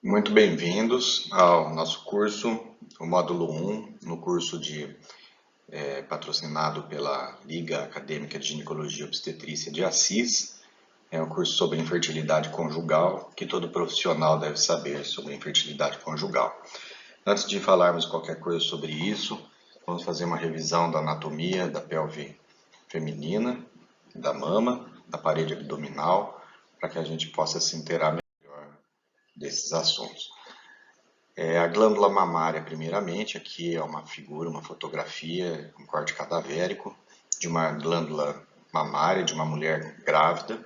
Muito bem-vindos ao nosso curso, o módulo 1, no curso patrocinado pela Liga Acadêmica de Ginecologia e Obstetrícia de Assis. É um curso sobre infertilidade conjugal, que todo profissional deve saber sobre infertilidade conjugal. Antes de falarmos qualquer coisa sobre isso, vamos fazer uma revisão da anatomia da pelve feminina, da mama, da parede abdominal, para que a gente possa se inteirar melhor desses assuntos. A glândula mamária, primeiramente, aqui é uma figura, uma fotografia, um corte cadavérico de uma glândula mamária de uma mulher grávida,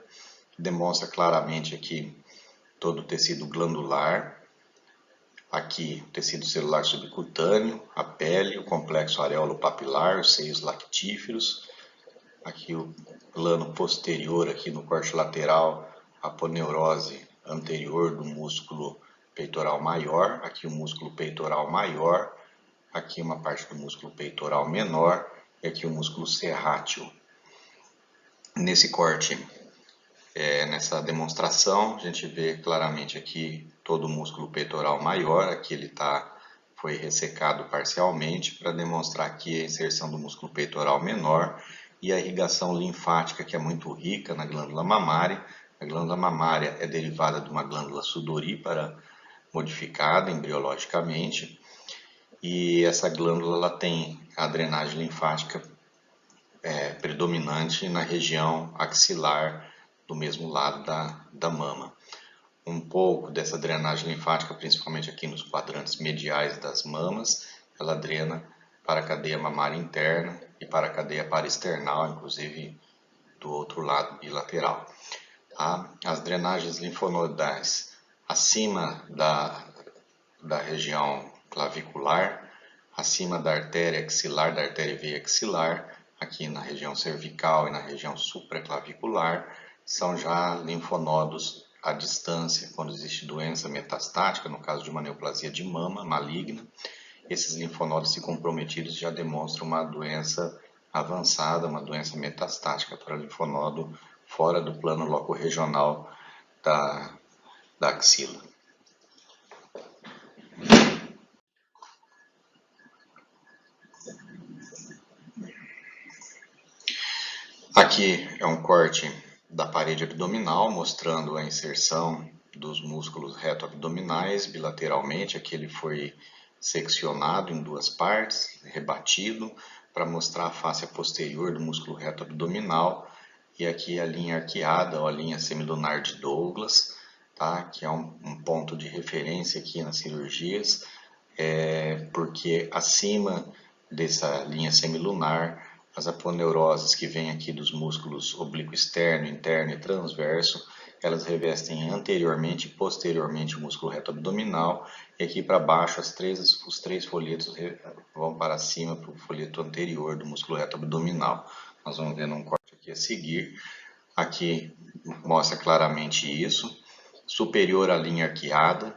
que demonstra claramente aqui todo o tecido glandular, aqui o tecido celular subcutâneo, a pele, o complexo areolo-papilar, os seios lactíferos, aqui o plano posterior, aqui no corte lateral, a aponeurose anterior do músculo peitoral maior, aqui o músculo peitoral maior, aqui uma parte do músculo peitoral menor e aqui o músculo serrátil. Nesse corte, nessa demonstração, a gente vê claramente aqui todo o músculo peitoral maior, aqui ele foi ressecado parcialmente para demonstrar aqui a inserção do músculo peitoral menor e a irrigação linfática, que é muito rica na glândula mamária. A glândula mamária é derivada de uma glândula sudorípara modificada embriologicamente, e essa glândula ela tem a drenagem linfática predominante na região axilar do mesmo lado da mama. Um pouco dessa drenagem linfática, principalmente aqui nos quadrantes mediais das mamas, ela drena para a cadeia mamária interna e para a cadeia paraesternal, inclusive do outro lado bilateral. As drenagens linfonodais acima da região clavicular, acima da artéria axilar, da artéria veia axilar, aqui na região cervical e na região supraclavicular, são já linfonodos à distância, quando existe doença metastática, no caso de uma neoplasia de mama maligna. Esses linfonodos, se comprometidos, já demonstram uma doença avançada, uma doença metastática para linfonodo fora do plano locorregional da axila. Aqui é um corte da parede abdominal, mostrando a inserção dos músculos reto-abdominais bilateralmente. Aqui ele foi seccionado em duas partes, rebatido, para mostrar a face posterior do músculo reto-abdominal. E aqui a linha arqueada, ou a linha semilunar de Douglas, tá? Que é um ponto de referência aqui nas cirurgias, porque acima dessa linha semilunar, as aponeuroses que vêm aqui dos músculos oblíquo externo, interno e transverso, elas revestem anteriormente e posteriormente o músculo reto abdominal, e aqui para baixo os três folhetos vão para cima para o folheto anterior do músculo reto abdominal. Nós vamos ver num corte aqui a seguir. Aqui mostra claramente isso. Superior à linha arqueada,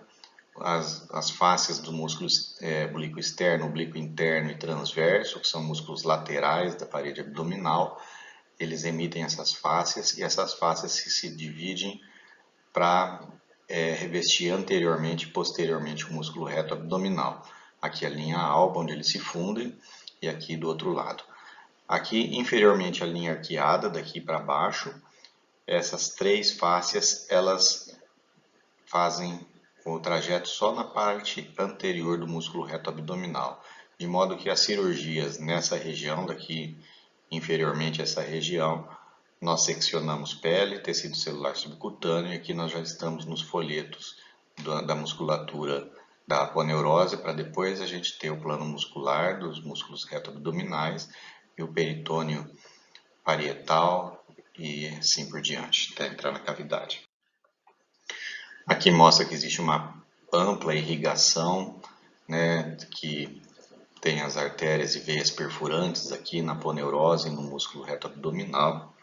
as faces do músculo oblíquo externo, oblíquo interno e transverso, que são músculos laterais da parede abdominal, eles emitem essas faces, e essas faces se dividem para revestir anteriormente e posteriormente o músculo reto abdominal. Aqui a linha alba, onde eles se fundem, e aqui do outro lado. Aqui inferiormente a linha arqueada, daqui para baixo, essas três fáscias, elas fazem o trajeto só na parte anterior do músculo reto abdominal, de modo que as cirurgias nessa região, daqui inferiormente a essa região, nós seccionamos pele, tecido celular subcutâneo, e aqui nós já estamos nos folhetos da musculatura da aponeurose, para depois a gente ter o plano muscular dos músculos reto-abdominais e o peritônio parietal e assim por diante, até entrar na cavidade. Aqui mostra que existe uma ampla irrigação, né, que tem as artérias e veias perfurantes aqui na aponeurose e no músculo reto abdominal.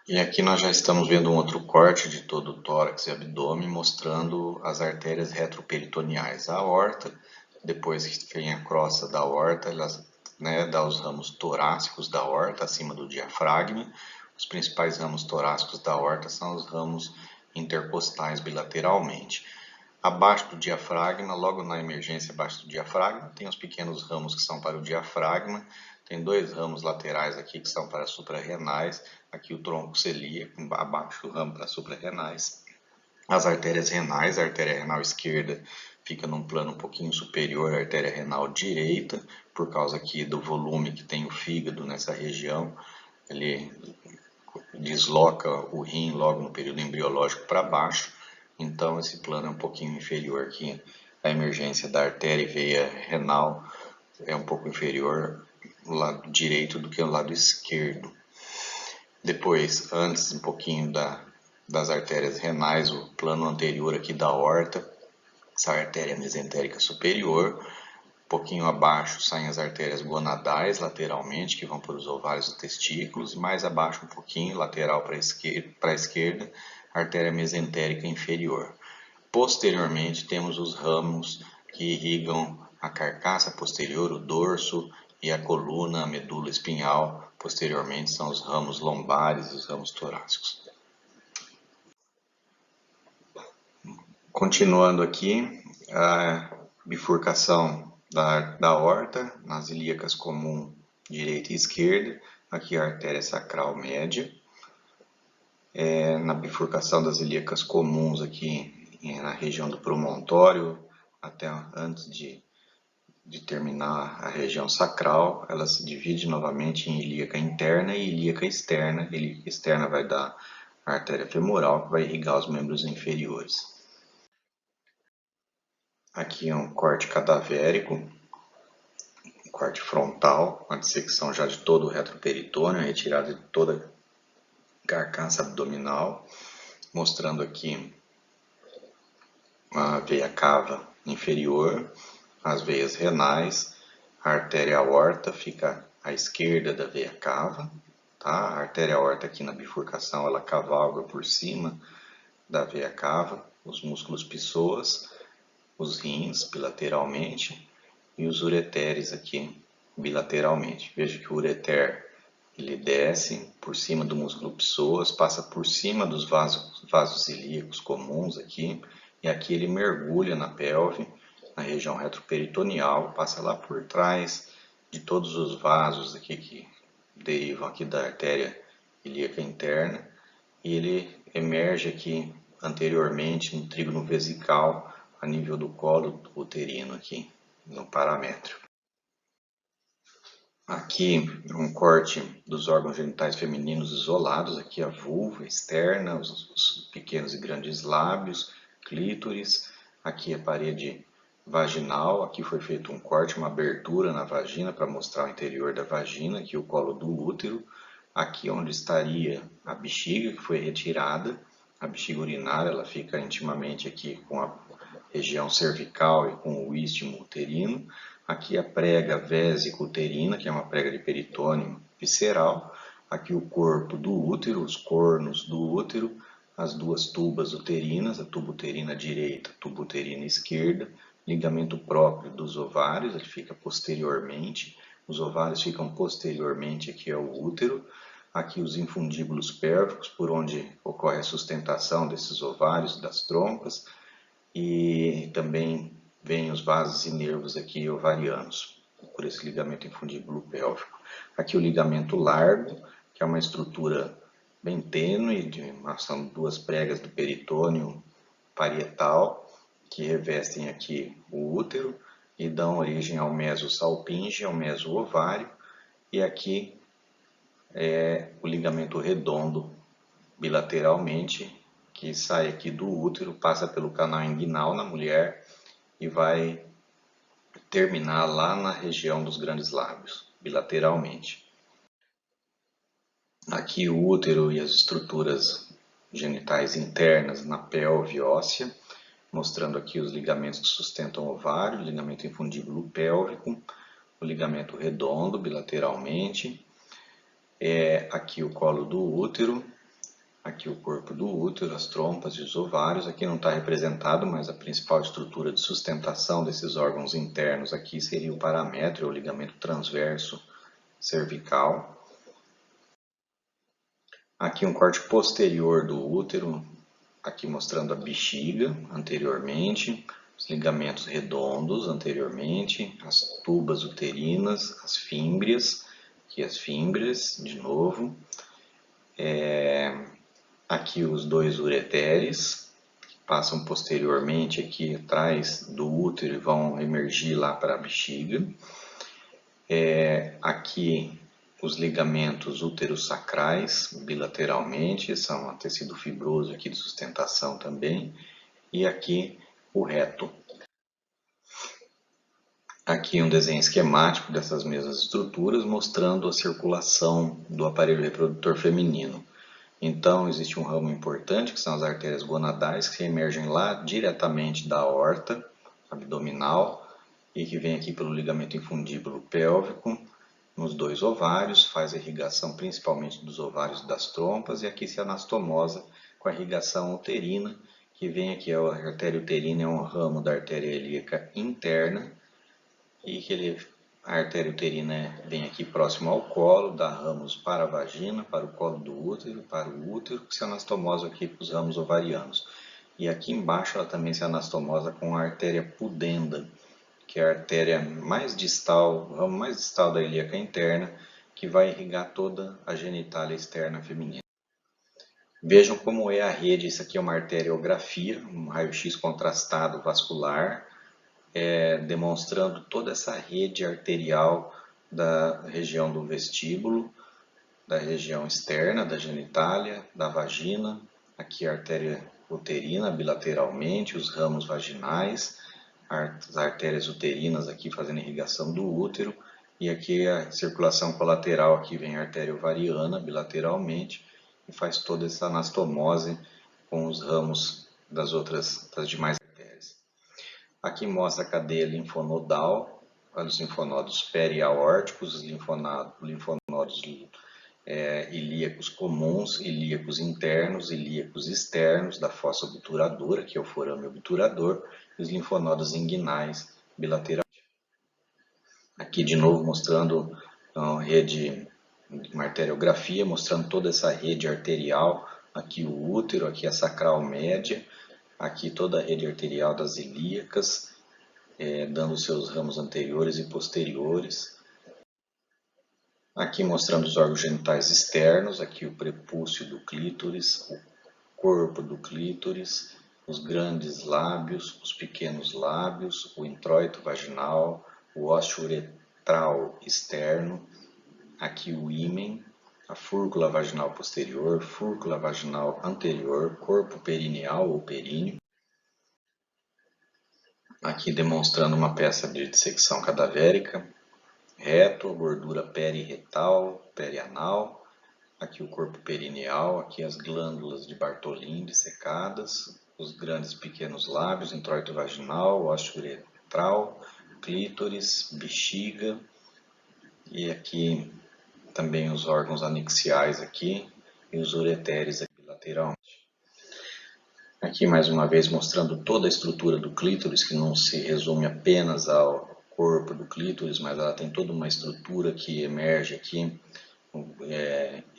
E aqui nós já estamos vendo um outro corte de todo o tórax e abdômen, mostrando as artérias retroperitoneais. A aorta, depois que vem a crosta da aorta, elas dá os ramos torácicos da aorta, acima do diafragma. Os principais ramos torácicos da aorta são os ramos intercostais bilateralmente. Abaixo do diafragma, logo na emergência abaixo do diafragma, tem os pequenos ramos que são para o diafragma, tem dois ramos laterais aqui que são para suprarrenais, aqui o tronco celíaco, abaixo o ramo para suprarrenais. As artérias renais, a artéria renal esquerda fica num plano um pouquinho superior à artéria renal direita, por causa aqui do volume que tem o fígado nessa região, ele desloca o rim logo no período embriológico para baixo, então esse plano é um pouquinho inferior aqui. A emergência da artéria e veia renal é um pouco inferior no lado direito do que no lado esquerdo. Depois, antes um pouquinho das artérias renais, o plano anterior aqui da aorta, essa artéria mesentérica superior. Um pouquinho abaixo saem as artérias gonadais lateralmente, que vão para os ovários e testículos, e mais abaixo um pouquinho, lateral para a esquerda, a artéria mesentérica inferior. Posteriormente temos os ramos que irrigam a carcaça posterior, o dorso e a coluna, a medula espinhal. Posteriormente são os ramos lombares e os ramos torácicos. Continuando aqui, a bifurcação da aorta, nas ilíacas comum direita e esquerda, aqui a artéria sacral média. Na bifurcação das ilíacas comuns aqui na região do promontório, até antes de terminar a região sacral, ela se divide novamente em ilíaca interna e ilíaca externa. A ilíaca externa vai dar a artéria femoral, que vai irrigar os membros inferiores. Aqui é um corte cadavérico, um corte frontal, uma dissecção já de todo o retroperitônio, retirada de toda a carcaça abdominal, mostrando aqui a veia cava inferior, as veias renais, a artéria aorta fica à esquerda da veia cava, tá? A artéria aorta aqui na bifurcação, ela cavalga por cima da veia cava, os músculos psoas, os rins bilateralmente e os ureteres aqui bilateralmente. Veja que o ureter ele desce por cima do músculo psoas, passa por cima dos vasos ilíacos comuns aqui, e aqui ele mergulha na pelve, na região retroperitoneal, passa lá por trás de todos os vasos aqui que derivam aqui da artéria ilíaca interna, e ele emerge aqui anteriormente no trígono vesical, a nível do colo uterino aqui, no paramétrio. Aqui um corte dos órgãos genitais femininos isolados, aqui a vulva externa, os pequenos e grandes lábios, clítoris, aqui a parede vaginal, aqui foi feito um corte, uma abertura na vagina para mostrar o interior da vagina, aqui o colo do útero, aqui onde estaria a bexiga que foi retirada, a bexiga urinária, ela fica intimamente aqui com a região cervical e com o istmo uterino. Aqui a prega vésico-uterina, que é uma prega de peritônio visceral. Aqui o corpo do útero, os cornos do útero, as duas tubas uterinas, a tuba uterina direita, a tuba uterina esquerda, ligamento próprio dos ovários, ele fica posteriormente, os ovários ficam posteriormente aqui ao útero. Aqui os infundíbulos pélvicos, por onde ocorre a sustentação desses ovários, das trompas, e também vem os vasos e nervos aqui ovarianos, por esse ligamento infundíbulo pélvico. Aqui o ligamento largo, que é uma estrutura bem tênue, são duas pregas do peritônio parietal, que revestem aqui o útero e dão origem ao mesosalpinge, ao mesoovário, e aqui é o ligamento redondo bilateralmente, que sai aqui do útero, passa pelo canal inguinal na mulher e vai terminar lá na região dos grandes lábios, bilateralmente. Aqui o útero e as estruturas genitais internas na pelve óssea, mostrando aqui os ligamentos que sustentam o ovário, o ligamento infundíbulo pélvico, o ligamento redondo bilateralmente, aqui o colo do útero, aqui o corpo do útero, as trompas e os ovários. Aqui não está representado, mas a principal estrutura de sustentação desses órgãos internos aqui seria o paramétrio, o ligamento transverso cervical. Aqui um corte posterior do útero, aqui mostrando a bexiga anteriormente, os ligamentos redondos anteriormente, as tubas uterinas, as fímbrias, aqui as fímbrias de novo, aqui os dois ureteres, que passam posteriormente aqui atrás do útero e vão emergir lá para a bexiga. Aqui os ligamentos uterossacrais bilateralmente, são tecido fibroso aqui de sustentação também, e aqui o reto. Aqui um desenho esquemático dessas mesmas estruturas mostrando a circulação do aparelho reprodutor feminino. Então existe um ramo importante que são as artérias gonadais que emergem lá diretamente da aorta abdominal e que vem aqui pelo ligamento infundíbulo pélvico nos dois ovários, faz a irrigação principalmente dos ovários e das trompas, e aqui se anastomosa com a irrigação uterina, que vem aqui, a artéria uterina é um ramo da artéria ilíaca interna, e que a artéria uterina vem aqui próximo ao colo, dá ramos para a vagina, para o colo do útero, para o útero, que se anastomosa aqui com os ramos ovarianos. E aqui embaixo ela também se anastomosa com a artéria pudenda, que é a artéria mais distal, o ramo mais distal da ilíaca interna, que vai irrigar toda a genitália externa feminina. Vejam como é a rede, isso aqui é uma arteriografia, um raio-x contrastado vascular, demonstrando toda essa rede arterial da região do vestíbulo, da região externa, da genitália, da vagina, aqui a artéria uterina bilateralmente, os ramos vaginais, as artérias uterinas aqui fazendo irrigação do útero, e aqui a circulação colateral, aqui vem a artéria ovariana bilateralmente e faz toda essa anastomose com os ramos das demais artérias. Aqui mostra a cadeia linfonodal, os linfonodos periaórticos, os linfonodos ilíacos comuns, ilíacos internos, ilíacos externos da fossa obturadora, que é o forame obturador, e os linfonodos inguinais bilateralmente. Aqui de novo mostrando uma arteriografia, mostrando toda essa rede arterial, aqui o útero, aqui a sacral média, aqui toda a rede arterial das ilíacas, dando seus ramos anteriores e posteriores. Aqui mostrando os órgãos genitais externos, aqui o prepúcio do clítoris, o corpo do clítoris, os grandes lábios, os pequenos lábios, o introito vaginal, o ósseo uretral externo, aqui o ímen, a fúrcula vaginal posterior, fúrcula vaginal anterior, corpo perineal ou períneo. Aqui demonstrando uma peça de dissecção cadavérica, reto, gordura periretal, perianal, aqui o corpo perineal, aqui as glândulas de Bartholin dissecadas, os grandes e pequenos lábios, introito vaginal, ósseo uretral, clítoris, bexiga, e aqui também os órgãos anixiais aqui e os ureteres aqui lateralmente. Aqui mais uma vez mostrando toda a estrutura do clítoris, que não se resume apenas ao corpo do clítoris, mas ela tem toda uma estrutura que emerge aqui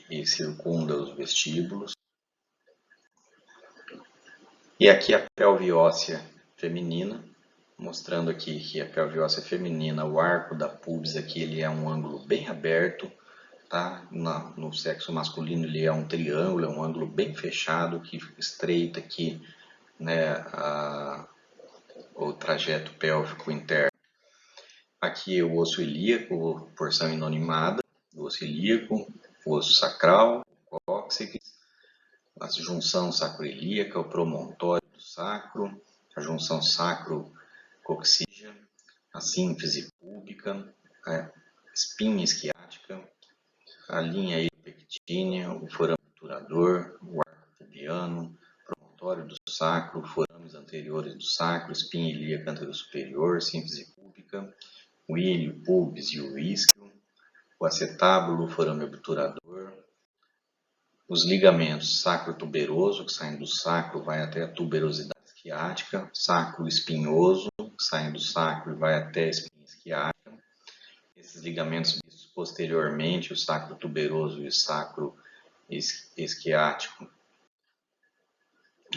e circunda os vestíbulos. E aqui a pelve óssea feminina, mostrando aqui que a pelve óssea feminina, o arco da pubis aqui, ele é um ângulo bem aberto, tá? No sexo masculino ele é um triângulo, é um ângulo bem fechado, que estreita aqui, né, o trajeto pélvico interno. Aqui o osso ilíaco, porção inanimada, o osso ilíaco, o osso sacral, o cóccix, a junção sacroilíaca, o promontório do sacro, a junção sacro-coccígea, a sínfise púbica, a espinha isquiática, a linha epictínea, o forame obturador, o arco pubiano, promontório do sacro, forames anteriores do sacro, espinha ilíaca anterior-superior, sínfise púbica, o ilho, pubis e o isquio, o acetábulo, o forame obturador, os ligamentos sacro-tuberoso, que saem do sacro, vai até a tuberosidade isquiática, sacro espinhoso, que saem do sacro e vai até a espinha isquiática. Esses ligamentos vistos posteriormente, o sacro-tuberoso e o sacro isquiático,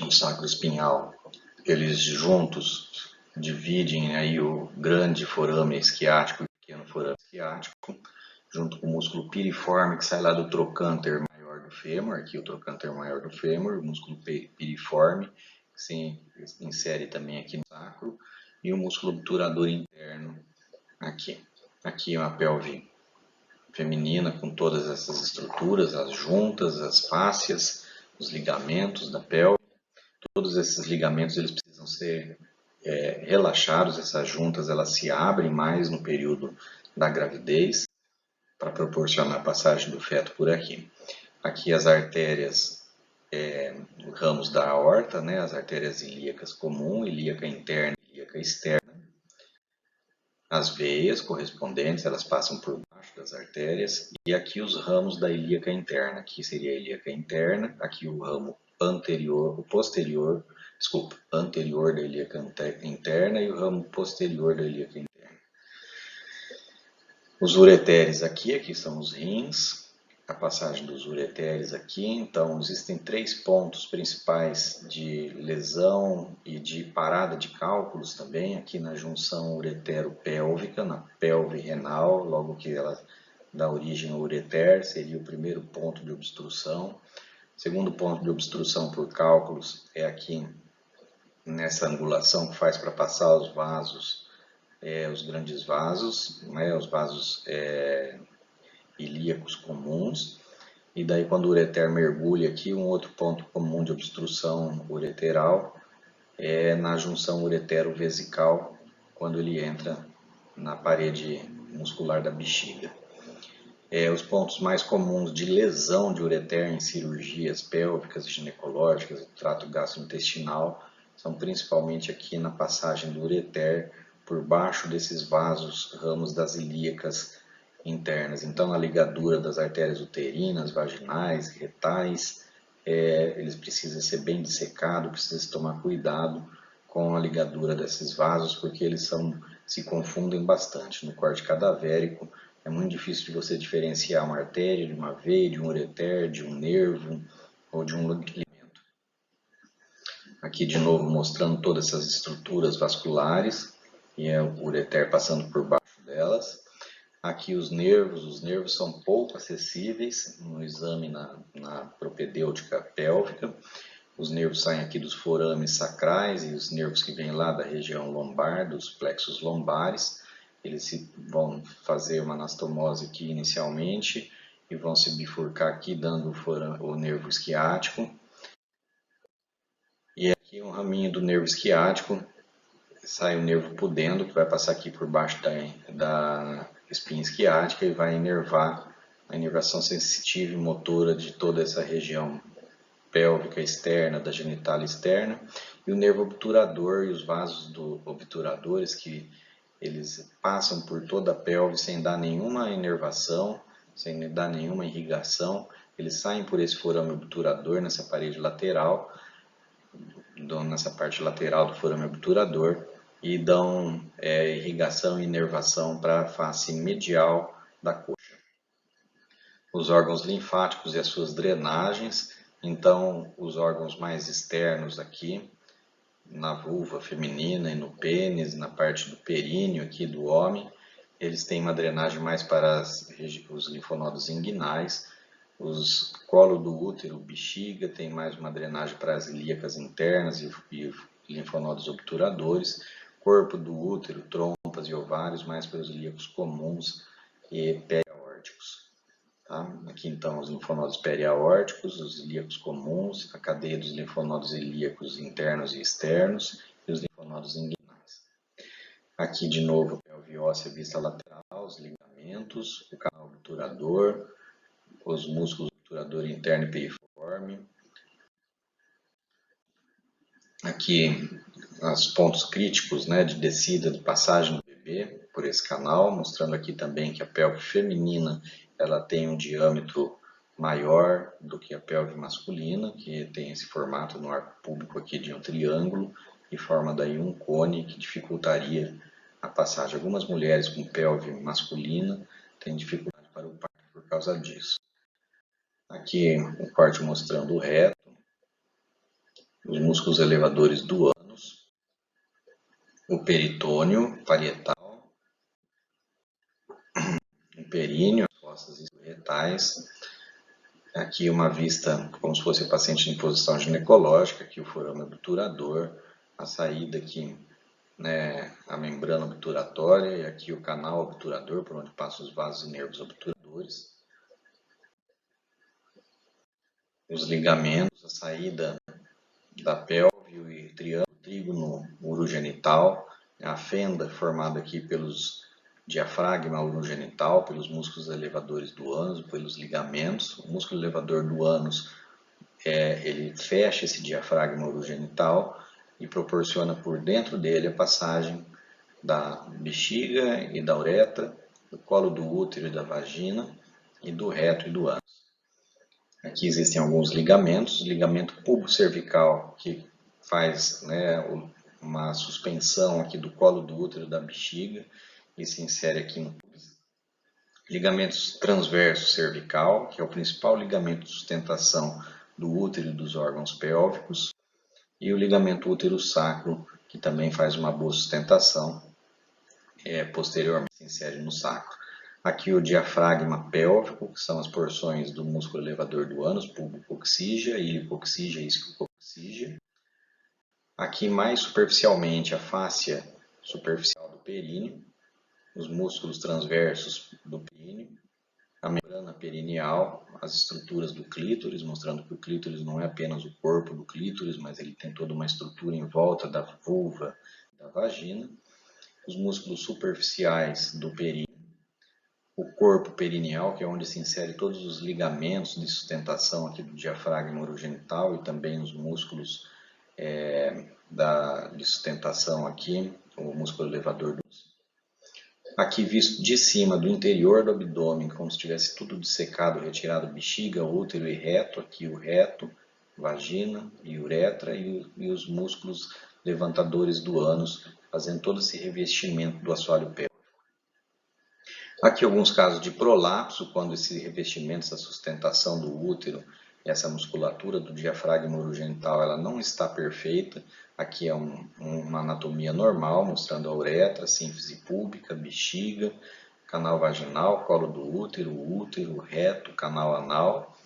o sacro espinhal, eles juntos dividem aí o grande forame esquiático e o pequeno forame esquiático, junto com o músculo piriforme que sai lá do trocânter maior do fêmur, aqui o trocânter maior do fêmur, o músculo piriforme, que se insere também aqui no sacro, e o músculo obturador interno aqui. Aqui é uma pelve feminina com todas essas estruturas, as juntas, as fáscias, os ligamentos da pelve. Todos esses ligamentos eles precisam ser relaxados, essas juntas elas se abrem mais no período da gravidez para proporcionar a passagem do feto por aqui. Aqui as artérias, ramos da aorta, né, as artérias ilíacas comum, ilíaca interna e ilíaca externa. As veias correspondentes, elas passam por baixo das artérias, e aqui os ramos da ilíaca interna. Aqui seria a ilíaca interna, aqui o ramo anterior, o posterior, desculpa, anterior da ilíaca interna e o ramo posterior da ilíaca interna. Os ureteres aqui são os rins, a passagem dos ureteres aqui. Então, existem 3 pontos principais de lesão e de parada de cálculos também, aqui na junção uretero-pélvica, na pelve renal, logo que ela dá origem ao ureter, seria o primeiro ponto de obstrução. O segundo ponto de obstrução por cálculos é aqui nessa angulação que faz para passar os vasos, os grandes vasos, né, os vasos ilíacos comuns. E daí quando o ureter mergulha aqui, um outro ponto comum de obstrução ureteral é na junção uretero-vesical, quando ele entra na parede muscular da bexiga. Os pontos mais comuns de lesão de ureter em cirurgias pélvicas e ginecológicas do trato gastrointestinal são principalmente aqui na passagem do ureter por baixo desses vasos, ramos das ilíacas internas. Então, na ligadura das artérias uterinas, vaginais, retais, eles precisam ser bem dissecados, precisa se tomar cuidado com a ligadura desses vasos, porque eles se confundem bastante. No corte cadavérico, é muito difícil de você diferenciar uma artéria de uma veia, de um ureter, de um nervo ou de um ligamento. Aqui de novo mostrando todas essas estruturas vasculares e o ureter passando por baixo delas. Aqui os nervos são pouco acessíveis no exame na propedêutica pélvica. Os nervos saem aqui dos forames sacrais e os nervos que vêm lá da região lombar, dos plexos lombares. Eles vão fazer uma anastomose aqui inicialmente e vão se bifurcar aqui dando o nervo esquiático. E aqui um raminho do nervo esquiático, sai o nervo pudendo, que vai passar aqui por baixo da espinha esquiática e vai inervar a inervação sensitiva e motora de toda essa região pélvica externa, da genitália externa, e o nervo obturador e os vasos obturadores que eles passam por toda a pelve sem dar nenhuma inervação, sem dar nenhuma irrigação, eles saem por esse forame obturador nessa parede lateral, nessa parte lateral do forame obturador, e dão irrigação e inervação para a face medial da coxa. Os órgãos linfáticos e as suas drenagens, então os órgãos mais externos aqui, na vulva feminina e no pênis, na parte do períneo aqui do homem, eles têm uma drenagem mais para os linfonodos inguinais. Os colo do útero, bexiga, tem mais uma drenagem para as ilíacas internas e linfonodos obturadores. Corpo do útero, trompas e ovários, mais para os ilíacos comuns e periaórticos. Tá? Aqui então os linfonodos periaórticos, os ilíacos comuns, a cadeia dos linfonodos ilíacos internos e externos e os linfonodos inguinais. Aqui de novo a pelve óssea vista lateral, os ligamentos, o canal obturador, os músculos obturador interno e piriforme. Aqui os pontos críticos, né, de descida, de passagem do bebê por esse canal, mostrando aqui também que a pelve feminina ela tem um diâmetro maior do que a pelve masculina, que tem esse formato no arco púbico aqui de um triângulo e forma daí um cone que dificultaria a passagem. Algumas mulheres com pelve masculina têm dificuldade para o parto por causa disso. Aqui um corte mostrando o reto. os músculos elevadores do ânus, o peritônio parietal, o períneo, as costas retais. Aqui uma vista como se fosse o paciente em posição ginecológica, aqui o forame obturador, a saída aqui, né, a membrana obturatória e aqui o canal obturador, por onde passam os vasos e nervos obturadores. Os ligamentos, a saída da pelve e trígono urogenital, a fenda formada aqui pelos diafragma urogenital, pelos músculos elevadores do ânus, pelos ligamentos. O músculo elevador do ânus, ele fecha esse diafragma urogenital e proporciona por dentro dele a passagem da bexiga e da uretra, do colo do útero e da vagina, e do reto e do ânus. Aqui existem alguns ligamentos, o ligamento pubo-cervical, que faz, né, uma suspensão aqui do colo do útero e da bexiga e se insere aqui no pubis. Ligamentos transverso cervical, que é o principal ligamento de sustentação do útero e dos órgãos pélvicos, e o ligamento útero-sacro, que também faz uma boa sustentação, posteriormente se insere no sacro. Aqui o diafragma pélvico, que são as porções do músculo elevador do ânus, pubococcígea, ilicoccígea e isquiococcígea. Aqui mais superficialmente a fáscia superficial do períneo, os músculos transversos do períneo, a membrana perineal, as estruturas do clítoris, mostrando que o clítoris não é apenas o corpo do clítoris, mas ele tem toda uma estrutura em volta da vulva e da vagina. Os músculos superficiais do períneo, o corpo perineal, que é onde se insere todos os ligamentos de sustentação aqui do diafragma urogenital e também os músculos de sustentação aqui, o músculo elevador do ânus. Aqui visto de cima, do interior do abdômen, como se tivesse tudo dissecado, retirado bexiga, útero e reto, aqui o reto, vagina e uretra e os músculos levantadores do ânus, fazendo todo esse revestimento do assoalho pélvico. Aqui alguns casos de prolapso, quando esse revestimento, essa sustentação do útero, essa musculatura do diafragma urogenital, ela não está perfeita. Aqui é uma anatomia normal, mostrando a uretra, sínfise púbica, bexiga, canal vaginal, colo do útero, reto, canal anal,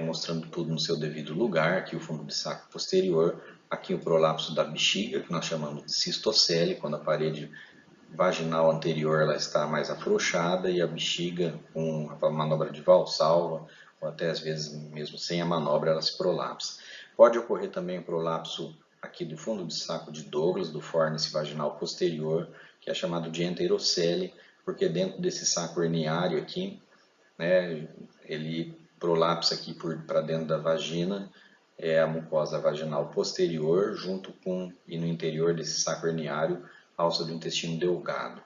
mostrando tudo no seu devido lugar. Aqui o fundo de saco posterior, aqui o prolapso da bexiga, que nós chamamos de cistocele, quando a parede vaginal anterior ela está mais afrouxada e a bexiga, com a manobra de Valsalva, ou até às vezes mesmo sem a manobra, ela se prolapsa. Pode ocorrer também o prolapso aqui do fundo de saco de Douglas, do fórnice vaginal posterior, que é chamado de enterocele, porque dentro desse saco herniário aqui, né, ele prolapsa aqui para dentro da vagina, a mucosa vaginal posterior, junto com, e no interior desse saco herniário, a alça do intestino delgado.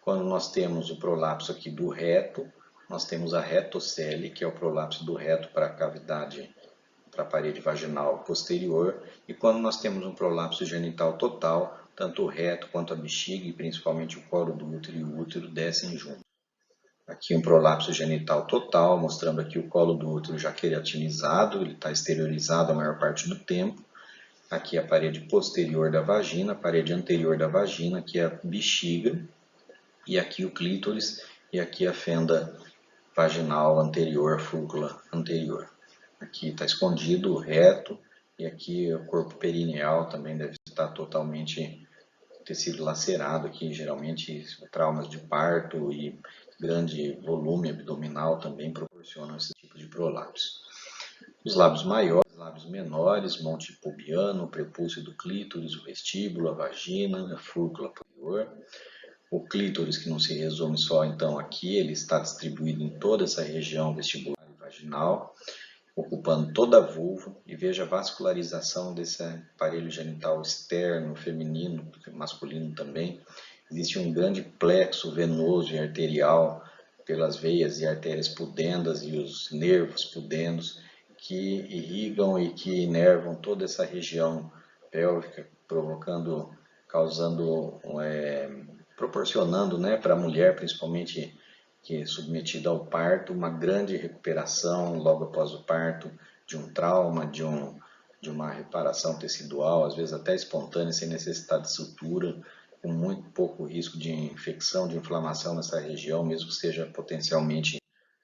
Quando nós temos o prolapso aqui do reto, nós temos a retocele, que é o prolapso do reto para a cavidade, para a parede vaginal posterior. E quando nós temos um prolapso genital total, tanto o reto quanto a bexiga e principalmente o colo do útero e o útero descem juntos. Aqui um prolapso genital total, mostrando aqui o colo do útero já queratinizado, ele está exteriorizado a maior parte do tempo. Aqui a parede posterior da vagina, a parede anterior da vagina, aqui a bexiga, e aqui o clítoris, e aqui a fenda vaginal anterior, fúrcula anterior. Aqui está escondido o reto, e aqui o corpo perineal também deve estar totalmente ter sido lacerado, aqui geralmente traumas de parto e grande volume abdominal também proporcionam esse tipo de prolapso. Os lábios maiores, lábios menores, monte pubiano, o prepúcio do clítoris, o vestíbulo, a vagina, a fúrcula posterior. O clítoris, que não se resume só então aqui, ele está distribuído em toda essa região vestibular e vaginal, ocupando toda a vulva, e veja a vascularização desse aparelho genital externo, feminino, masculino também. Existe um grande plexo venoso e arterial pelas veias e artérias pudendas e os nervos pudendos, que irrigam e que inervam toda essa região pélvica, proporcionando, né, para a mulher, principalmente que é submetida ao parto, uma grande recuperação logo após o parto de um trauma, de de uma reparação tecidual, às vezes até espontânea, sem necessidade de sutura, com muito pouco risco de infecção, de inflamação nessa região, mesmo que seja potencialmente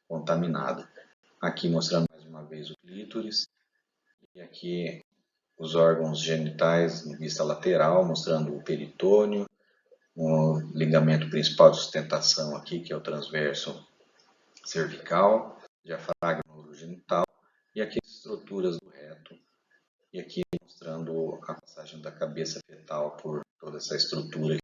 contaminada. Aqui mostrando mais uma vez o clítoris, e aqui os órgãos genitais em vista lateral, mostrando o peritônio, o ligamento principal de sustentação aqui, que é o transverso cervical, diafragma urogenital, e aqui as estruturas do reto, e aqui mostrando a passagem da cabeça fetal por toda essa estrutura